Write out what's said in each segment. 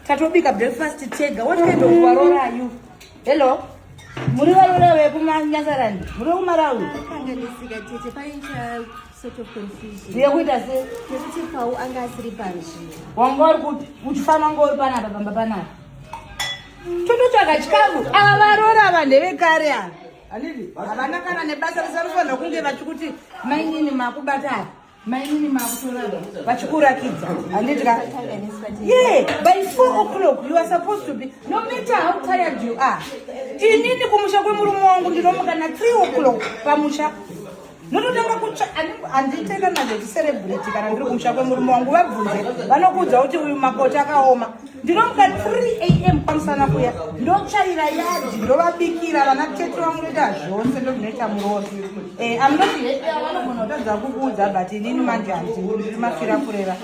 Tatobika breakfast tega. What kind of warora are you? Hello. Muri warora we kumanyazarani. Muri kumarawi. Kanganisika tete paincha sort of confusion. Ndiyekuita sei? Kuti pau anga asiri panzvimbo. Wangori kuti uchifana ngori panapa pamba panapa. Tototsvaga chikafu. Ava varora vandevekare ava. Handivi? Havana kana nebasa risanofanira kunge vachikuti mainini makubata. Mainini makutora vachikurakidza. Handidya? Yeah, by 4 o'clock you are supposed to be, no matter how tired you are. Inini kumusha kwemurume wangu ndinomuka na 3 o'clock pamusha. Nototanga kucha anditeka nazo celebrate kana ndiri kumusha kwemurume wangu vabvunze vanokuudza kuti uyu makoti akaoma. Ndinomuka 3 AM pamusana kuya ndochaira yadhi ndovabikira vana tete vangu ndoita zvose ndozvinoita murozi. I'm not happy vanogona kutadza kukuudza but inini manje handiri mafira kurera.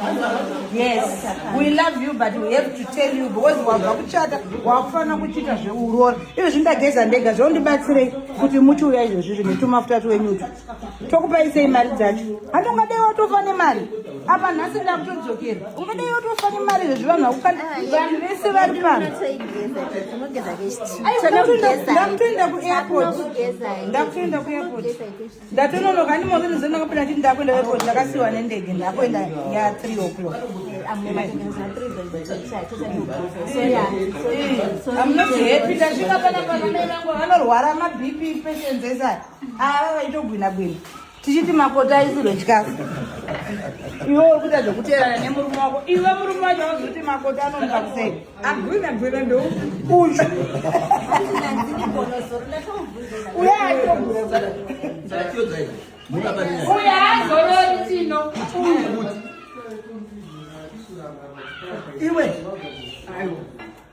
Yes, we love you but we have to tell you because wabva kuchata wakufanira kuchita zveurora. Izvo zvindageza ndega zvondibatsirei kuti muchiuya izvozvi netumafuta twenyutu. Tokupai sei mari dzacho? Handingadei watofa nemari. Apa nhasi ndakutodzokera. Ungadei watofa nemari izvozvi vanhu vakukana vanhu vese vari pano. Ndakutoenda kuairport. Ndakutoenda kuairport. Ndatononoka ndimoto ndizonakapinda nditi ndakuenda kuairport ndakasiyiwa nendege ndakuenda ya 3 o'clock. I'm not happy. Ndasvika panapa mai vangu vanorwara maBP patients esa. Ava vaitogwina-gwina. Tichiti makota aisirwe chikafu. Iwe uri kuita zvekuteerana nemurume wako. Iwe murume wacho wazoti makota anomuka kusei. Agwina-gwina ndo uyu. Uya aitogwina. Uya azorori tino. Iwe.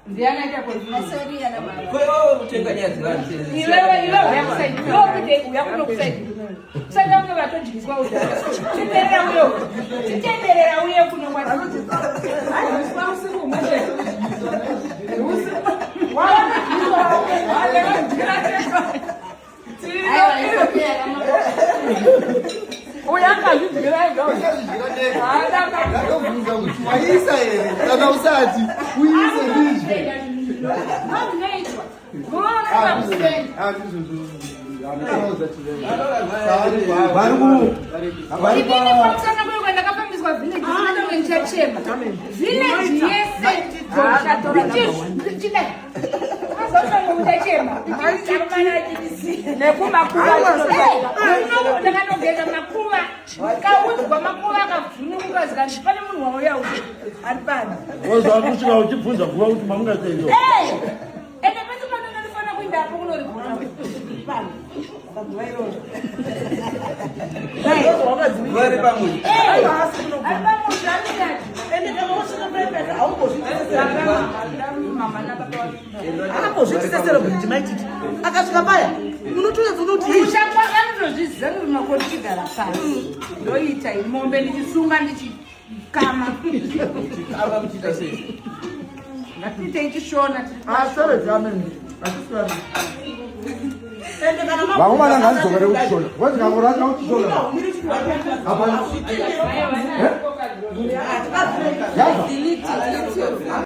Ndiana ita Sorry ana mama. Kwa utenga nyazi vanti. Iwe uyakusaidia. Ndokude uyakunokusaidia. Sasa unge vatojikiswa uja. Titenderera uyo. Titenderera uyo kuno kwati. Ayi usiku mwe. Wala uyakazvidzira ega waisa here kana usati uise ndizvo kusvika uchibvunza kuva kuti mamungaseio ende pese panonofana kuindapo kunorigona Vari pamwe. akasvika paya unotoyazonotizviziva kuti makoti chigara pasi ndoita mombe ndichisunga ndichikama ngatitei chishona vakomana ngandizokere kuchishona wezingamuranga kuchishona